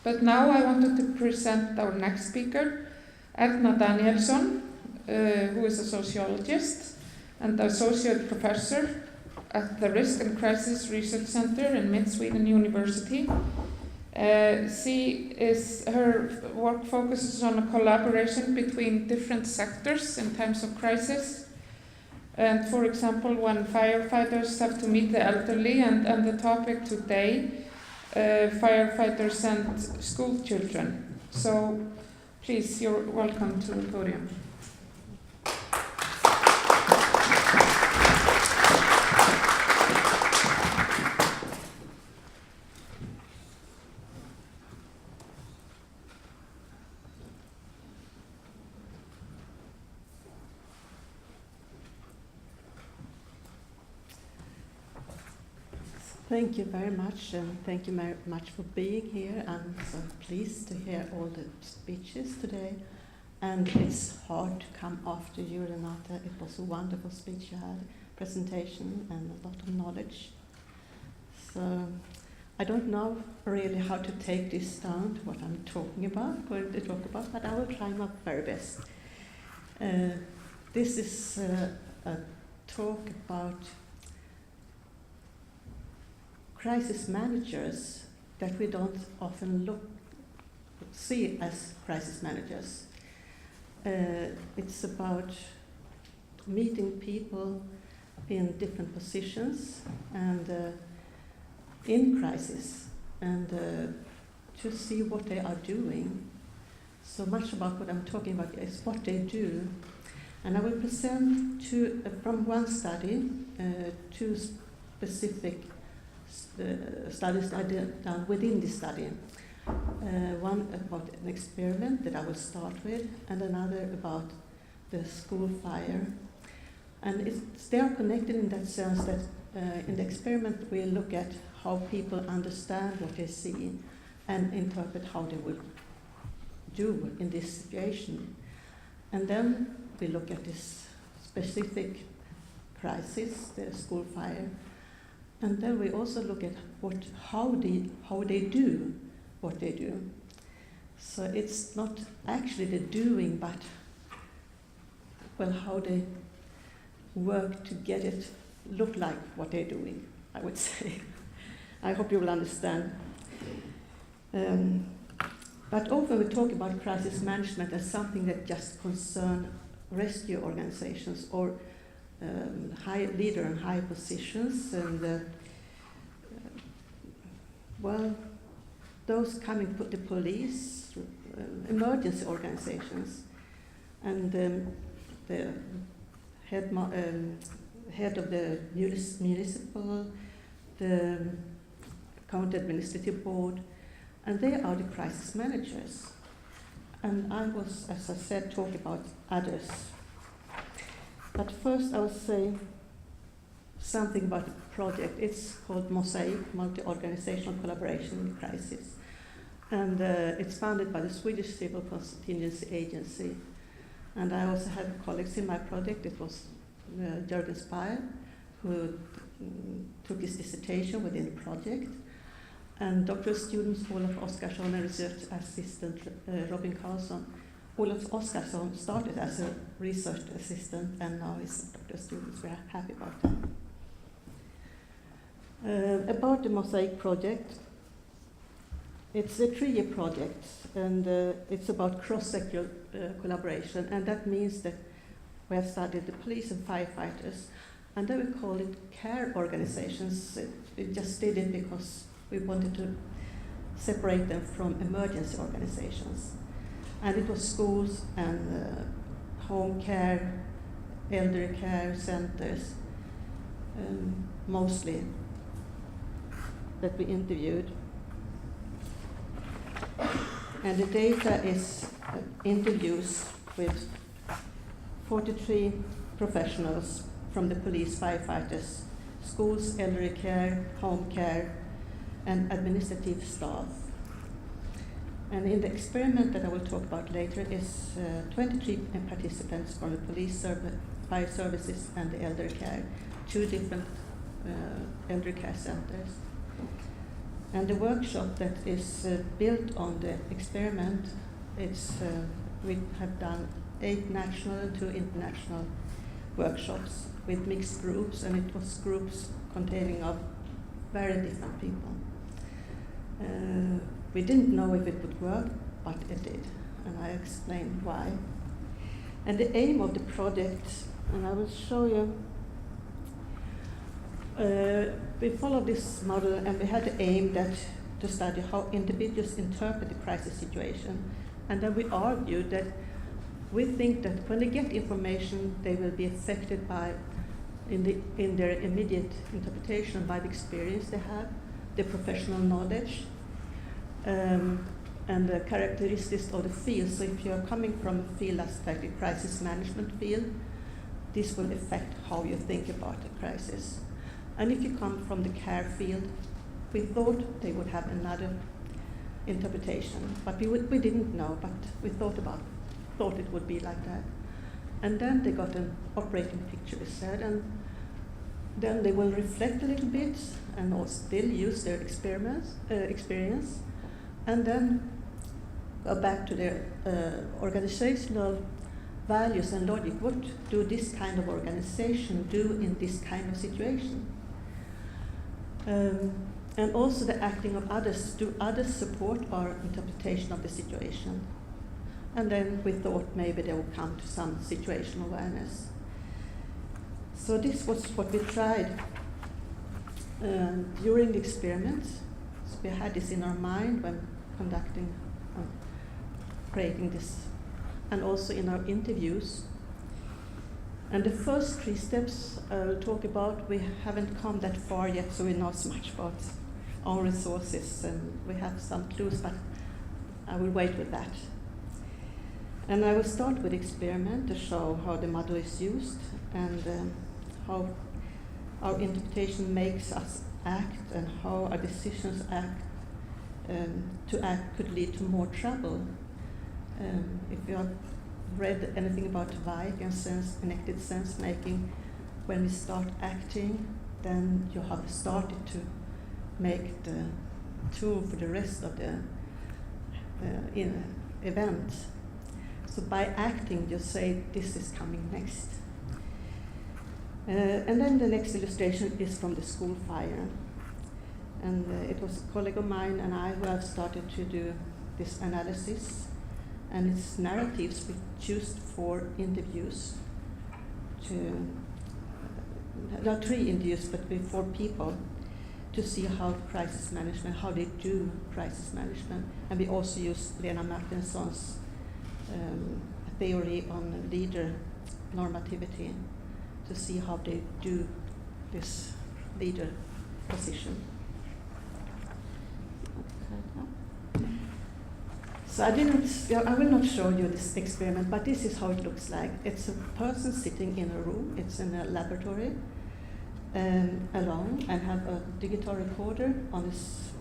But now I wanted to present our next speaker, Erna Danielsson, who is a sociologist and associate professor at the Risk and Crisis Research Center in Mid-Sweden University. Her work focuses on a collaboration between different sectors in times of crisis. And for example, when firefighters have to meet the elderly, and the topic today, firefighters and school children. So please, you're welcome to the podium. Thank you very much, and thank you very much for being here. I'm so pleased to hear all the speeches today. And it's hard to come after you, Renata. It was a wonderful speech you had, presentation, and a lot of knowledge. So I don't know really how to take this down to what I'm going to talk about, but I will try my very best. This is a talk about crisis managers that we don't often see as crisis managers. It's about meeting people in different positions and in crisis, and to see what they are doing. So much about what I'm talking about is what they do. And I will present from one study, two specific studies I done within this study. One about an experiment that I will start with, and another about the school fire. And they are connected in that sense that in the experiment we look at how people understand what they see and interpret how they would do in this situation. And then we look at this specific crisis, the school fire. And then we also look at how they do what they do. So it's not actually the doing, but how they work to get it look like what they're doing, I would say. I hope you will understand. But often we talk about crisis management as something that just concerns rescue organizations or high leader in high positions, and those coming to the police, emergency organizations, and the head of the municipal, the county administrative board, and they are the crisis managers. And I was, as I said, talking about others. But first I will say something about the project. It's called Mosaic, Multi-Organizational Collaboration in Crisis. And it's funded by the Swedish Civil Contingency Agency. And I also have colleagues in my project. It was Jörgen Speyer, who took his dissertation within the project. And doctoral students Olof Oskarsson and research assistant Robin Karlsson. Olof Oskarsson started as a research assistant, and now he's a doctoral student. We're happy about that. About the Mosaic project, it's a 3-year project, and it's about cross-sector collaboration, and that means that we have studied the police and firefighters, and then we call it care organizations. We just did it because we wanted to separate them from emergency organizations. And it was schools and home care, elderly care centers, mostly, that we interviewed. And the data is interviews with 43 professionals from the police, firefighters, schools, elderly care, home care, and administrative staff. And in the experiment that I will talk about later is 23 participants from the police, fire services, and the elderly care, 2 different elderly care centers. And the workshop that is built on the experiment, we have done 8 national and 2 international workshops with mixed groups, and it was groups containing of very different people. We didn't know if it would work, but it did, and I explained why. And the aim of the project, and I will show you, we followed this model, and we had the aim to study how individuals interpret the crisis situation. And then we argued that we think that when they get information, they will be affected by, in their immediate interpretation, by the experience they have, the professional knowledge, and the characteristics of the field. So if you're coming from a field that's like the crisis management field, this will affect how you think about the crisis. And if you come from the care field, we thought they would have another interpretation, but we didn't know, but we thought it would be like that. And then they got an operating picture, we said, and then they will reflect a little bit and also still use their experience, and then go back to their organizational values and logic. What do this kind of organization do in this kind of situation? And also the acting of others. Do others support our interpretation of the situation? And then we thought maybe they would come to some situational awareness. So this was what we tried during the experiment. So we had this in our mind when conducting, creating this, and also in our interviews. And the first 3 steps I will talk about, we haven't come that far yet, so we know so much about our resources, and we have some clues, but I will wait with that. And I will start with the experiment to show how the model is used and how our interpretation makes us act, and how our decisions to act could lead to more trouble. If you have read anything about Weig and connected sense making, when we start acting, then you have started to make the tool for the rest of the event. So by acting, you say this is coming next. And then the next illustration is from the school fire. And it was a colleague of mine and I who have started to do this analysis. And it's narratives we choose for interviews. Not 3 interviews, but with 4 people, to see how crisis management, how they do crisis management. And we also use Erna Danielsson's theory on leader normativity to see how they do this leader position. So I will not show you this experiment, but this is how it looks like. It's a person sitting in a room, it's in a laboratory, alone, and have a digital recorder on his,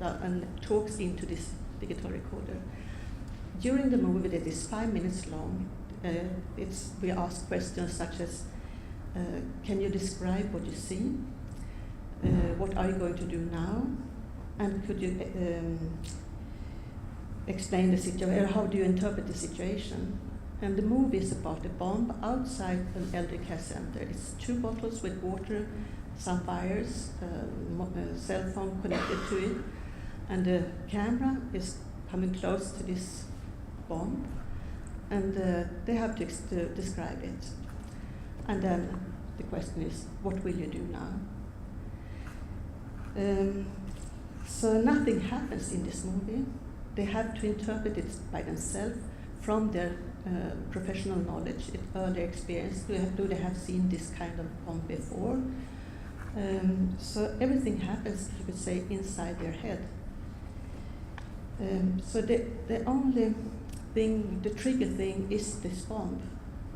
and talks into this digital recorder. During the movie that is 5 minutes long, we ask questions such as, can you describe what you see? What are you going to do now? And could you explain the situation, or how do you interpret the situation? And the movie is about a bomb outside an elderly care center. It's 2 bottles with water, some wires, a cell phone connected to it, and the camera is coming close to this bomb, and they have to describe it. And then the question is, what will you do now? So nothing happens in this movie. They have to interpret it by themselves from their professional knowledge, earlier experience. Do they have seen this kind of bomb before? So everything happens, you could say, inside their head. So the only thing, the trigger thing, is this bomb.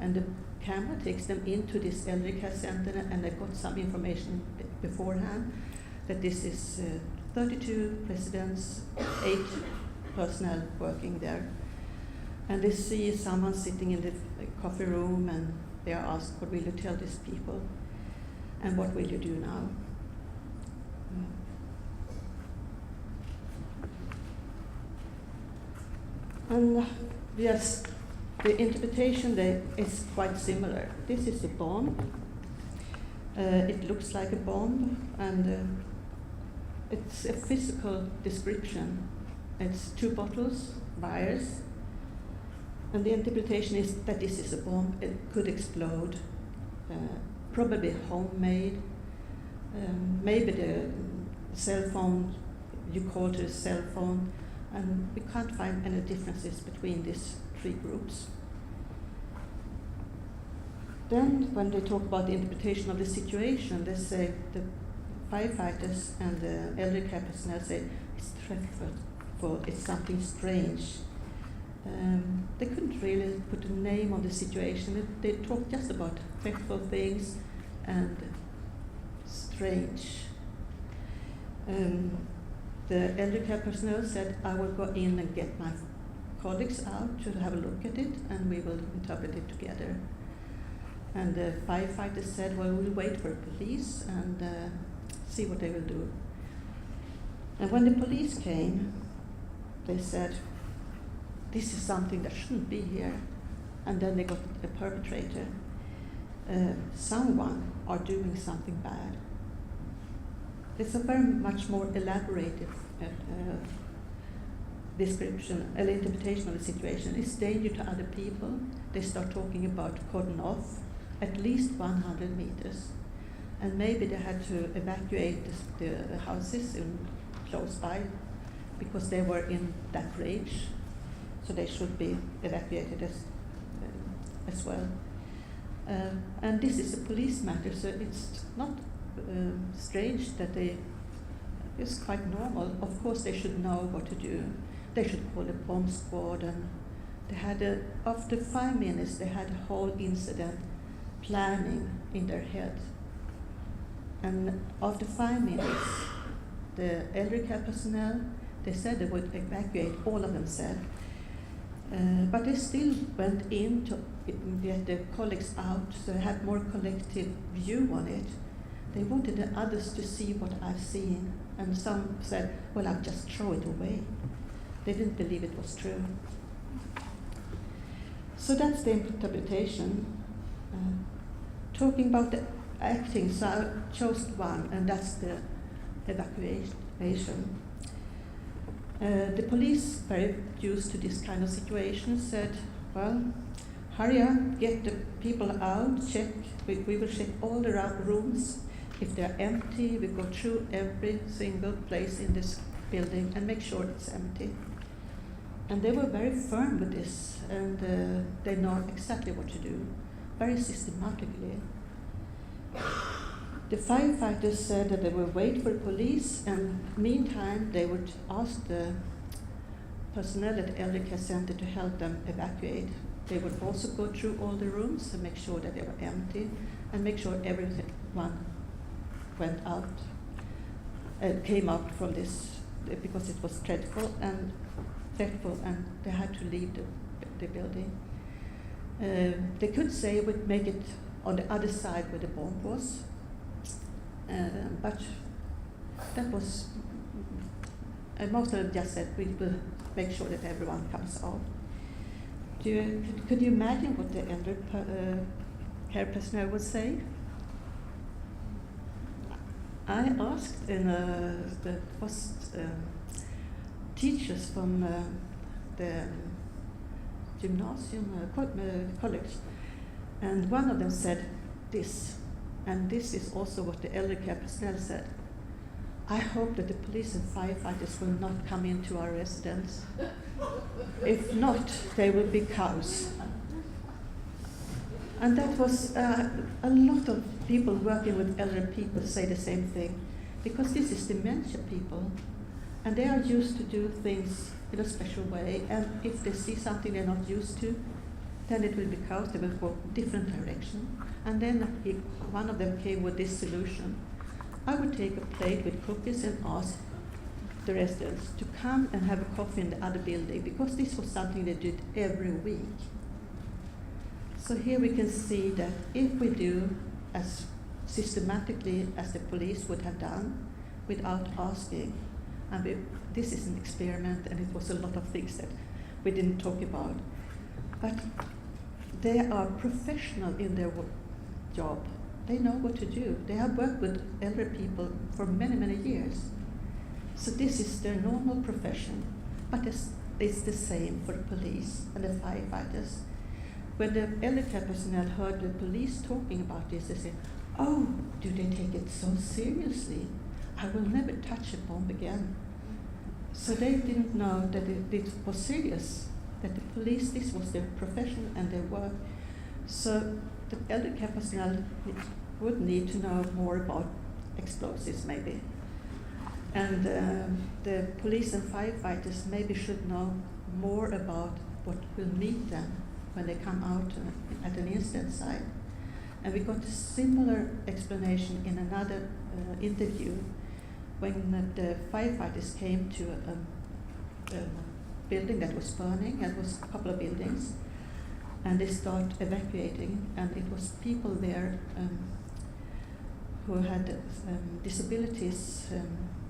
And the camera takes them into this elderly care center, and they got some information beforehand that this is 32 residents, 8 personnel working there. And they see someone sitting in the coffee room, and they are asked, what will you tell these people? And what will you do now? And yes, the interpretation there is quite similar. This is a bomb. It looks like a bomb, and it's a physical description. It's 2 bottles, wires, and the interpretation is that this is a bomb. It could explode, probably homemade. Maybe the cell phone, you call it a cell phone, and we can't find any differences between these 3 groups. Then, when they talk about the interpretation of the situation, they say the firefighters and the elderly care personnel say it's dreadful, it's something strange. They couldn't really put a name on the situation. They talked just about dreadful things and strange. The elderly care personnel said, I will go in and get my colleagues out to have a look at it, and we will interpret it together. And the firefighters said, well, we'll wait for police and see what they will do. And when the police came, they said, this is something that shouldn't be here. And then they got a perpetrator. Someone are doing something bad. It's a very much more elaborated description, an interpretation of the situation. It's danger to other people. They start talking about cordon off at least 100 meters. And maybe they had to evacuate the houses close by because they were in that range. So they should be evacuated as well. And this is a police matter, so it's not strange that it's quite normal. Of course, they should know what to do. They should call a bomb squad, and they had after 5 minutes, they had a whole incident planning in their head. And after 5 minutes, the elderly care personnel, they said they would evacuate, all of them said. But they still went in to get their colleagues out, so they had more collective view on it. They wanted the others to see what I've seen, and some said, well, I'll just throw it away. They didn't believe it was true. So that's the interpretation. Talking about the acting, so I chose one, and that's the evacuation. The police, very used to this kind of situation, said, well, hurry up, get the people out, check, we will check all the rooms. If they're empty, we go through every single place in this building and make sure it's empty. And they were very firm with this, and they know exactly what to do, very systematically. The firefighters said that they would wait for police, and meantime they would ask the personnel at the elderly care center to help them evacuate. They would also go through all the rooms and make sure that they were empty, and make sure everyone went out, came out from this, because it was dreadful, and they had to leave the building. They could say we'd make it on the other side where the bomb was, but that was, most of them just said we will make sure that everyone comes out. Could you imagine what the elder care personnel would say? I asked the teachers from the gymnasium college, and one of them said this, and this is also what the elder care personnel said. I hope that the police and firefighters will not come into our residence. If not, they will be cows. And that was a lot of people working with elderly people say the same thing, because this is dementia people, and they are used to do things in a special way, and if they see something they're not used to, then it will be chaos, they will go different direction. And then one of them came with this solution. I would take a plate with cookies and ask the residents to come and have a coffee in the other building, because this was something they did every week. So here we can see that if we do as systematically as the police would have done, without asking, and this is an experiment, and it was a lot of things that we didn't talk about. But they are professional in their job. They know what to do. They have worked with elder people for many, many years. So this is their normal profession. But it's the same for the police and the firefighters. When the elder care personnel heard the police talking about this, they said, "Oh, do they take it so seriously? I will never touch a bomb again." So they didn't know that it was serious, that the police, this was their profession and their work. So the elder care personnel would need to know more about explosives maybe. And the police and firefighters maybe should know more about what will meet them when they come out at an incident site. And we got a similar explanation in another interview when the firefighters came to a building that was burning, and it was a couple of buildings, and they started evacuating, and it was people there who had disabilities,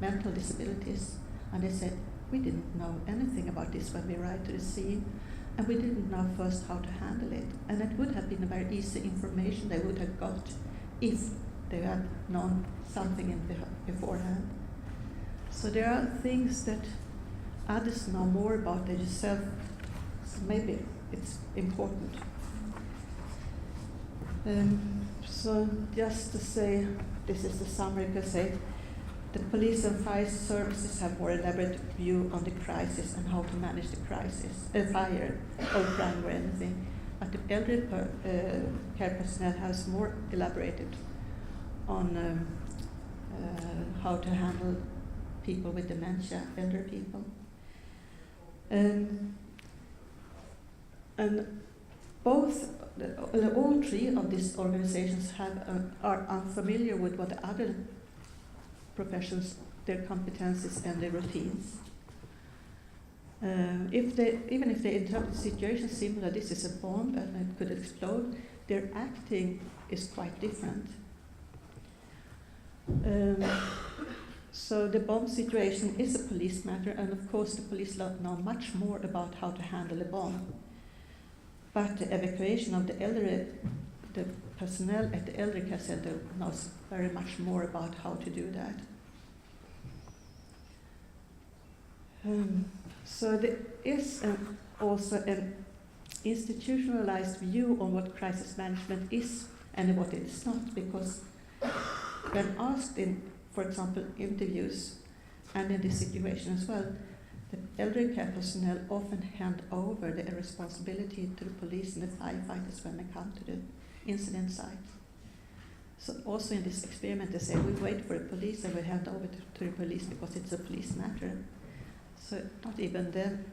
mental disabilities, and they said, "We didn't know anything about this when we arrived to the scene, and we didn't know first how to handle it." And it would have been a very easy information they would have got if they had known something beforehand. So there are things that others know more about than yourself, so maybe it's important. So just to say, this is the summary, you can say, the police and fire services have more elaborate view on the crisis and how to manage the crisis, fire or crime or anything. But the elderly care personnel has more elaborated on how to handle people with dementia, elder people. And both, all three of these organizations are unfamiliar with what the other professions, their competences and their routines. Even if they interpret the situation similar, this is a bomb and it could explode, their acting is quite different. So the bomb situation is a police matter, and of course the police know much more about how to handle a bomb. But the evacuation of the personnel at the elderly care center knows very much more about how to do that. So there is also an institutionalized view on what crisis management is and what it is not, because when asked in, for example, interviews and in this situation as well, the elderly care personnel often hand over the responsibility to the police and the firefighters when they come to the incident site. So also in this experiment they say we wait for the police and we hand over to the police because it's a police matter. So not even them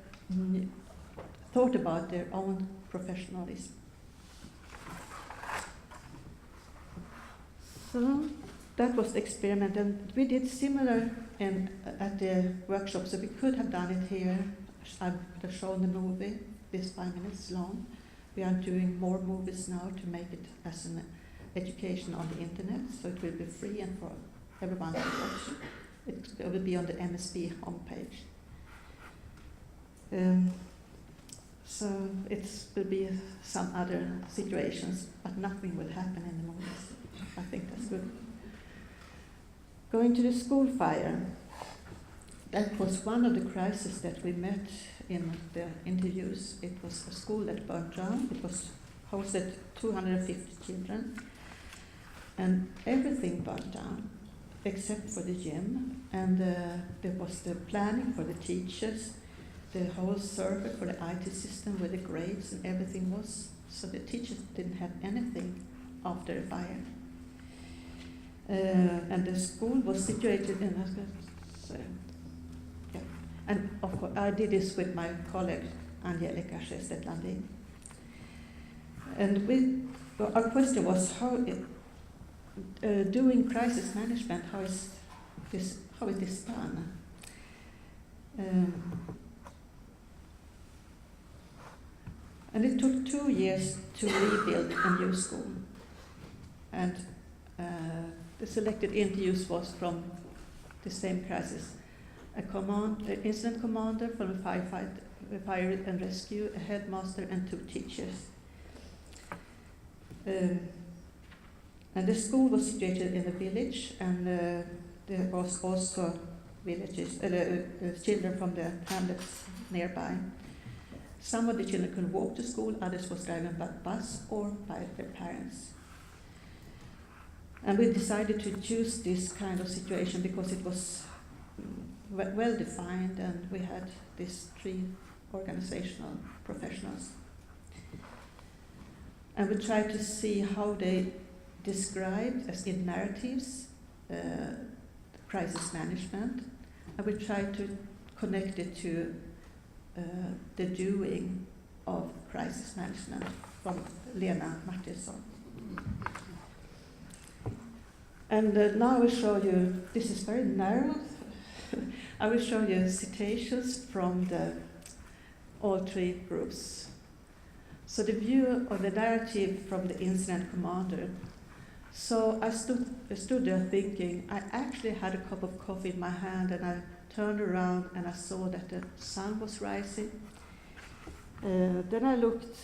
thought about their own professionalism. So that was the experiment, and we did similar at the workshop, so we could have done it here. I could have shown the movie, this 5 minutes long. We are doing more movies now to make it as an education on the internet, so it will be free and for everyone to watch. It will be on the MSB homepage. So it will be some other situations, but nothing will happen in the movies. I think that's good. Going to the school fire, that was one of the crises that we met in the interviews. It was a school that burned down. It was hosted 250 children, and everything burned down except for the gym. And there was the planning for the teachers, the whole server for the IT system where the grades and everything was. So the teachers didn't have anything after the fire. And the school was situated in, and of course I did this with my colleague Angelica Sjöstedt-Landin. And our question was how doing crisis management, how is this done? And it took 2 years to rebuild a new school. And the selected interviews was from the same crisis. An incident commander from a fire and rescue, a headmaster and 2 teachers. And the school was situated in a village, and there was also children from the hamlets nearby. Some of the children could walk to school, others was driving by bus or by their parents. And we decided to choose this kind of situation because it was well defined, and we had these 3 organizational professionals. And we tried to see how they described, as in narratives, crisis management, and we tried to connect it to the doing of crisis management from Erna Danielsson. And now I will show you, this is very narrow, I will show you citations from all 3 groups. So the view of the narrative from the incident commander. So I stood there thinking, I actually had a cup of coffee in my hand, and I turned around and I saw that the sun was rising. Then I looked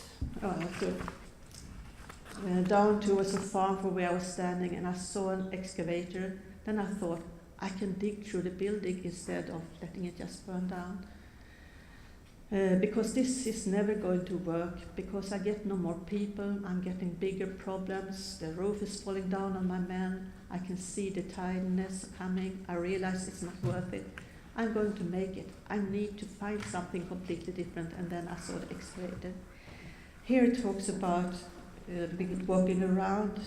down towards a farm from where I was standing, and I saw an excavator. Then I thought, I can dig through the building instead of letting it just burn down. Because this is never going to work, because I get no more people, I'm getting bigger problems, the roof is falling down on my men, I can see the tidiness coming, I realize it's not worth it. I'm going to make it. I need to find something completely different, and then I saw the excavator. Here it talks about walking around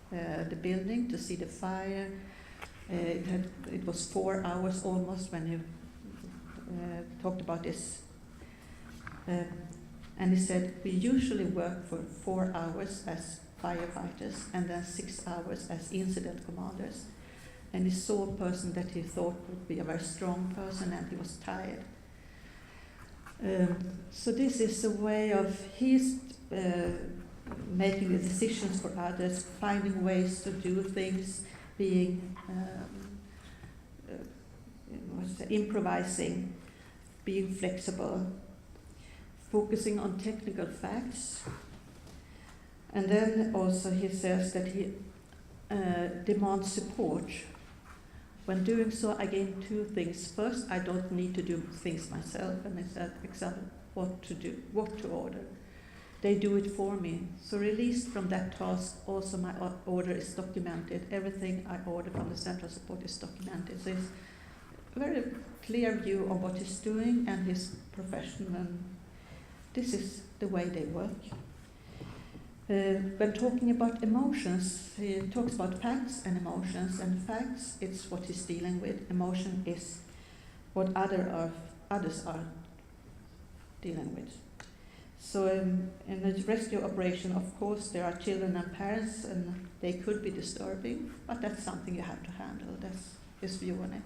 the building to see the fire. It was 4 hours almost when he talked about this. And he said, we usually work for 4 hours as firefighters and then 6 hours as incident commanders. And he saw a person that he thought would be a very strong person, and he was tired. So this is a way of his making the decisions for others, finding ways to do things, being improvising, being flexible, focusing on technical facts. And then also he says that he demands support. When doing so, I gain 2 things. First, I don't need to do things myself, and it's an example what to do, what to order. They do it for me. So released from that task, also my order is documented. Everything I order from the central support is documented. So it's a very clear view of what he's doing and his profession, and this is the way they work. When talking about emotions, he talks about facts and emotions, and facts, it's what he's dealing with. Emotion is what others are dealing with. So in a rescue operation, of course, there are children and parents, and they could be disturbing, but that's something you have to handle. That's his view on it.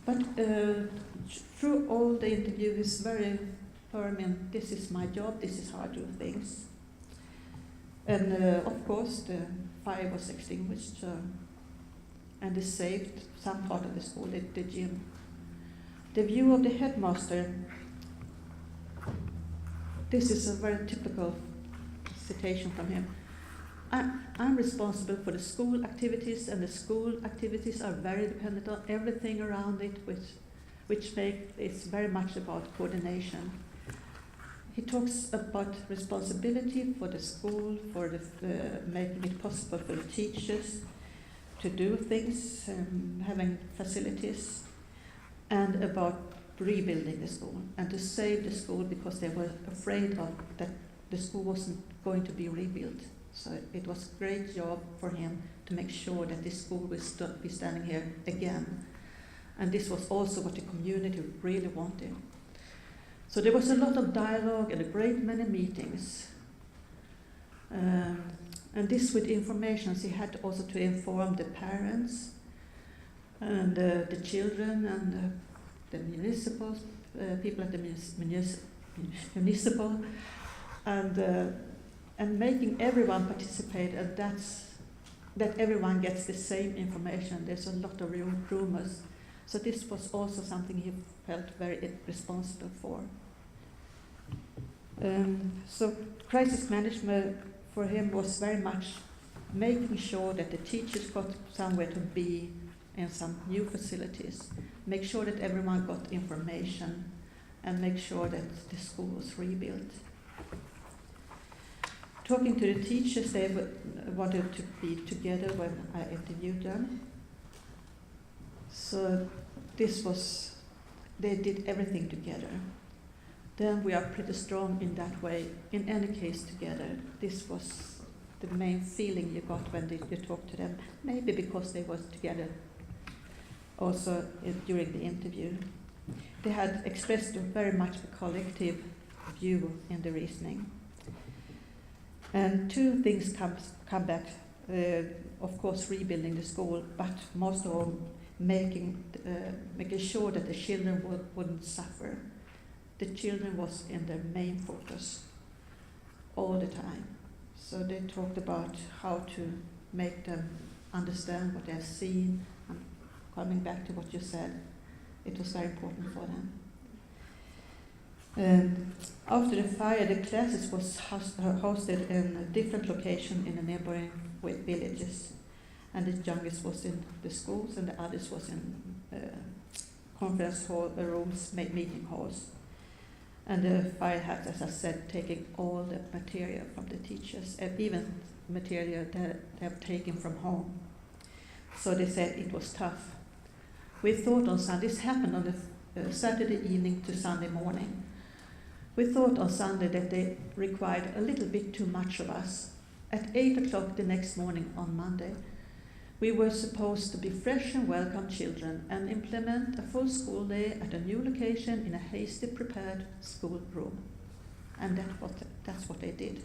But through all the interview, he's very firm in, this is my job, this is how I do things. And of course, the fire was extinguished, and they saved some part of the school, the gym. The view of the headmaster, this is a very typical citation from him. I'm responsible for the school activities, and the school activities are very dependent on everything around it, which makes it very much about coordination. He talks about responsibility for the school, for making it possible for the teachers to do things, having facilities, and about rebuilding the school and to save the school because they were afraid of that the school wasn't going to be rebuilt. So it was a great job for him to make sure that this school will be standing here again. And this was also what the community really wanted. So there was a lot of dialogue and a great many meetings. And this with information, he had also to inform the parents and the children and the municipal people at the municipal, and making everyone participate, and that everyone gets the same information. There's a lot of rumors. So this was also something he felt very responsible for. So crisis management for him was very much making sure that the teachers got somewhere to be in some new facilities, make sure that everyone got information, and make sure that the school was rebuilt. Talking to the teachers, they wanted to be together when I interviewed them. So they did everything together. Then we are pretty strong in that way, in any case together. This was the main feeling you got when you talked to them, maybe because they were together also during the interview. They had expressed very much a collective view in the reasoning. And two things come back, of course rebuilding the school, but most of all making sure that the children wouldn't suffer. The children was in their main focus all the time. So they talked about how to make them understand what they've seen. And coming back to what you said, it was very important for them. After the fire, the classes was hosted in a different location in the neighboring villages. And the youngest was in the schools and the others was in conference hall rooms, meeting halls. And the fire had, as I said, taken all the material from the teachers, and even material that they have taken from home. So they said it was tough. We thought on Sunday, this happened on the Saturday evening to Sunday morning. We thought on Sunday that they required a little bit too much of us. At 8 o'clock the next morning on Monday, we were supposed to be fresh and welcome children and implement a full school day at a new location in a hastily prepared school room. And that's what they did.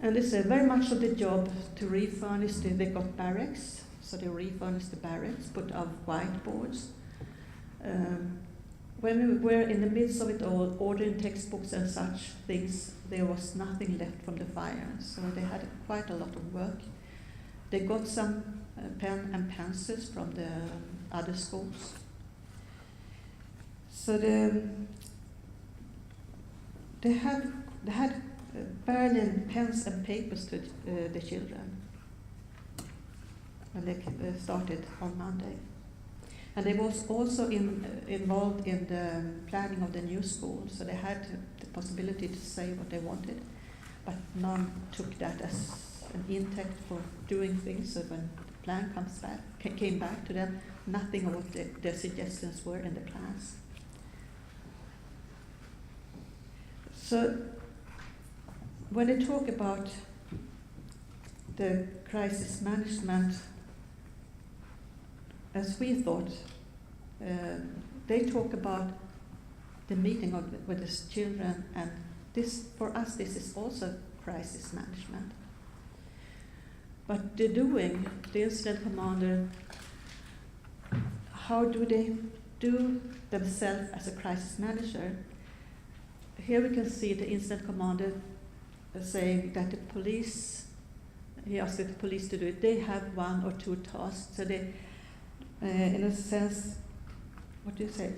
And it's very much of the job to refurnish. They got barracks, so they refurnished the barracks, put up whiteboards. When we were in the midst of it all, ordering textbooks and such things, there was nothing left from the fire. So they had quite a lot of work. They got some pen and pencils from the other schools. So they had barely pens and papers to the children when they started on Monday. And they was also involved in the planning of the new school, so they had the possibility to say what they wanted, but none took that as an intact for doing things. So when the plan came back to them, nothing of what their suggestions were in the plans. So when they talk about the crisis management, as we thought, they talk about the meeting with the children, and this, for us, this is also crisis management. But the incident commander, how do they do themselves as a crisis manager? Here we can see the incident commander saying that the police, he asked the police to do it, they have one or two tasks. So they, in a sense, what do you say,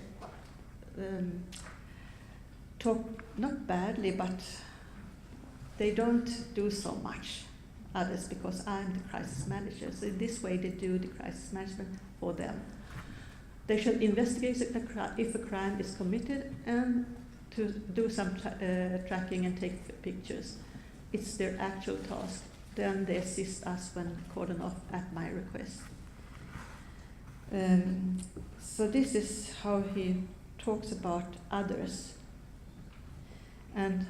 talk not badly, but they don't do so much. Others, because I'm the crisis manager. So in this way they do the crisis management for them. They should investigate if a crime is committed and to do some tracking and take pictures. It's their actual task. Then they assist us when called off at my request. So this is how he talks about others. And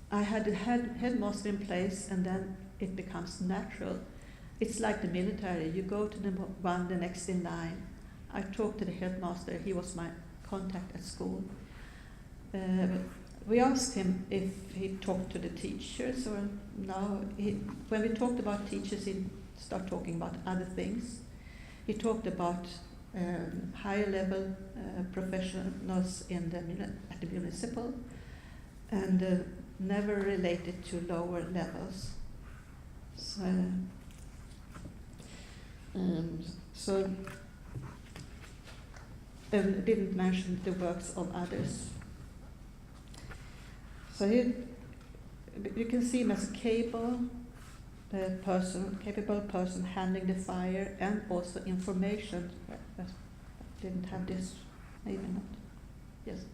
I had a headmaster in place, and then it becomes natural. It's like the military. You go to the next in line. I talked to the headmaster. He was my contact at school. We asked him if he talked to the teachers, or no. When we talked about teachers, he started talking about other things. He talked about higher level professionals at the municipal, and never related to lower levels. So So, and didn't mention the works of others. So here you can see him as a capable person handling the fire and also information. I didn't have this, maybe not. Yes.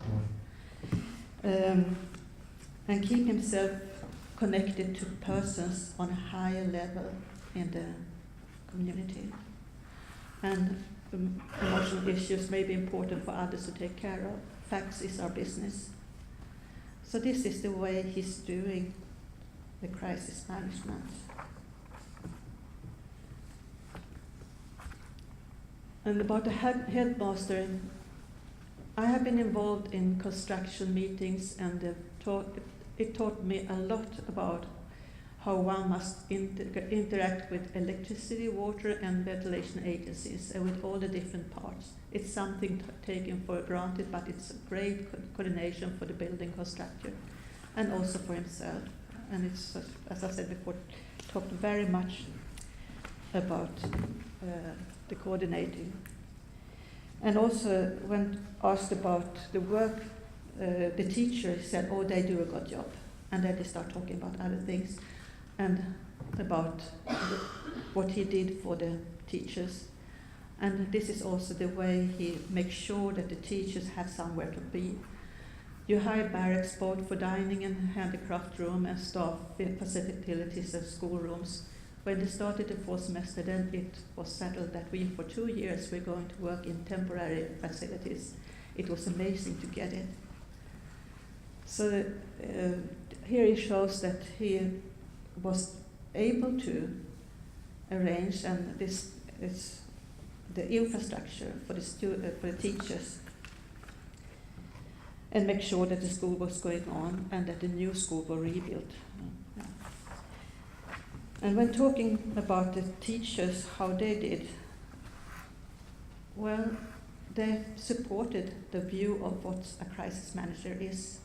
And keep himself connected to persons on a higher level in the community. And emotional issues may be important for others to take care of. Facts is our business. So this is the way he's doing the crisis management. And about the headmaster, I have been involved in construction meetings, and it taught me a lot about how one must interact with electricity, water and ventilation agencies, and with all the different parts. It's something taken for granted, but it's a great coordination for the building constructor and also for himself. And it's, as I said before, talked very much about the coordinating. And also, when asked about the work, the teacher said, oh, they do a good job. And then they start talking about other things and about what he did for the teachers. And this is also the way he makes sure that the teachers have somewhere to be. You hire barracks both for dining and handicraft room and staff facilities and schoolrooms. When they started the fourth semester, then it was settled that we, for 2 years, we're going to work in temporary facilities. It was amazing to get it. So here he shows that he was able to arrange, and this is the infrastructure for the teachers, and make sure that the school was going on and that the new school was rebuilt. And when talking about the teachers, how they did, well, they supported the view of what a crisis manager is.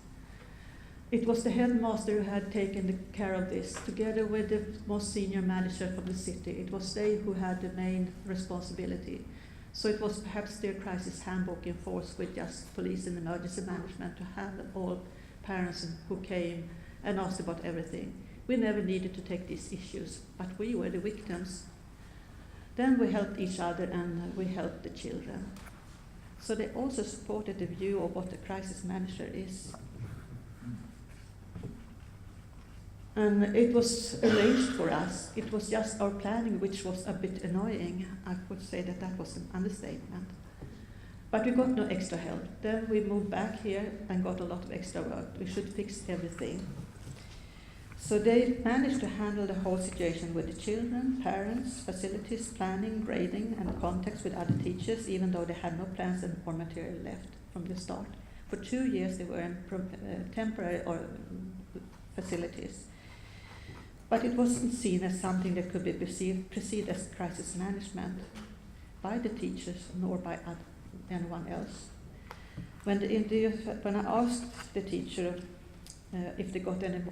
It was the headmaster who had taken care of this, together with the most senior manager from the city. It was they who had the main responsibility. So it was perhaps their crisis handbook in force with just police and emergency management to handle all parents who came and asked about everything. We never needed to take these issues, but we were the victims. Then we helped each other and we helped the children. So they also supported the view of what a crisis manager is. And it was arranged for us. It was just our planning which was a bit annoying. I would say that that was an understatement. But we got no extra help. Then we moved back here and got a lot of extra work. We should fix everything. So they managed to handle the whole situation with the children, parents, facilities, planning, grading, and contacts with other teachers, even though they had no plans or material left from the start. For 2 years they were in temporary or facilities. But it wasn't seen as something that could be perceived as crisis management by the teachers nor by anyone else. When I asked the teacher if they got any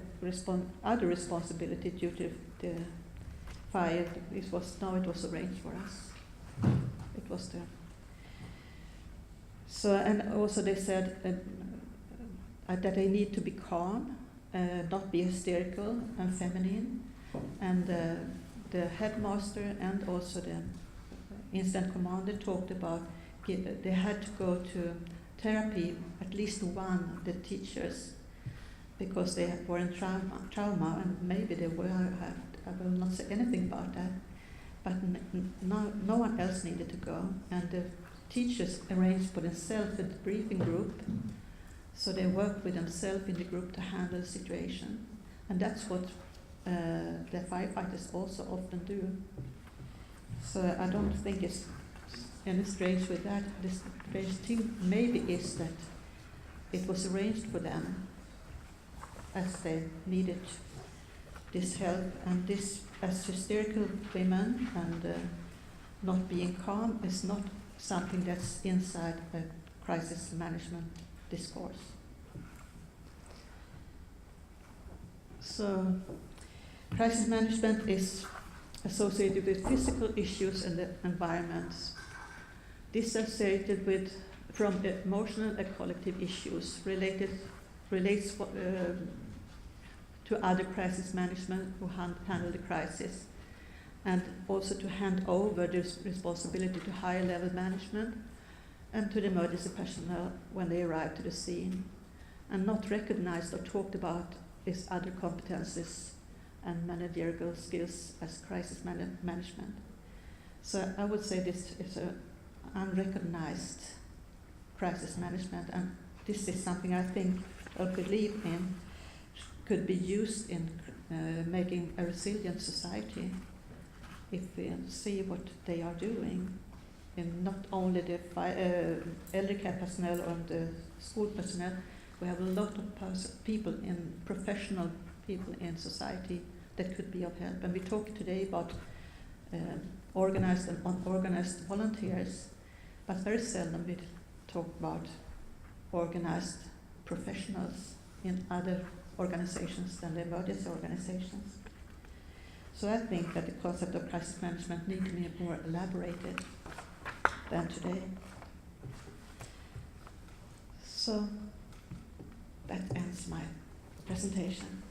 other responsibility due to the fire, it was arranged for us. It was the. So, and also they said that they need to be calm, not be hysterical and feminine, and the headmaster and also the incident commander talked about they had to go to therapy, at least one, the teachers, because they were in trauma, and maybe they were, I will not say anything about that, but no one else needed to go. And the teachers arranged for themselves a briefing group, so they worked with themselves in the group to handle the situation. And that's what the firefighters also often do. So I don't think it's any strange with that. The strange thing maybe is that it was arranged for them as they needed this help, and this, as hysterical women and not being calm, is not something that's inside a crisis management discourse. So crisis management is associated with physical issues in the environment, dissociated with from emotional and collective issues relates to other crisis management who handle the crisis, and also to hand over this responsibility to higher level management and to the emergency personnel when they arrive to the scene, and not recognized or talked about is other competences and managerial skills as crisis management. So I would say this is an unrecognized crisis management, and this is something I think or believe in could be used in making a resilient society if we see what they are doing in not only the elder care personnel or the school personnel. We have a lot of people in professional people in society that could be of help. And we talk today about organized and unorganized volunteers, but very seldom we talk about organized professionals in other organizations than the emergency organizations. So I think that the concept of crisis management needs to be more elaborated than today. So that ends my presentation.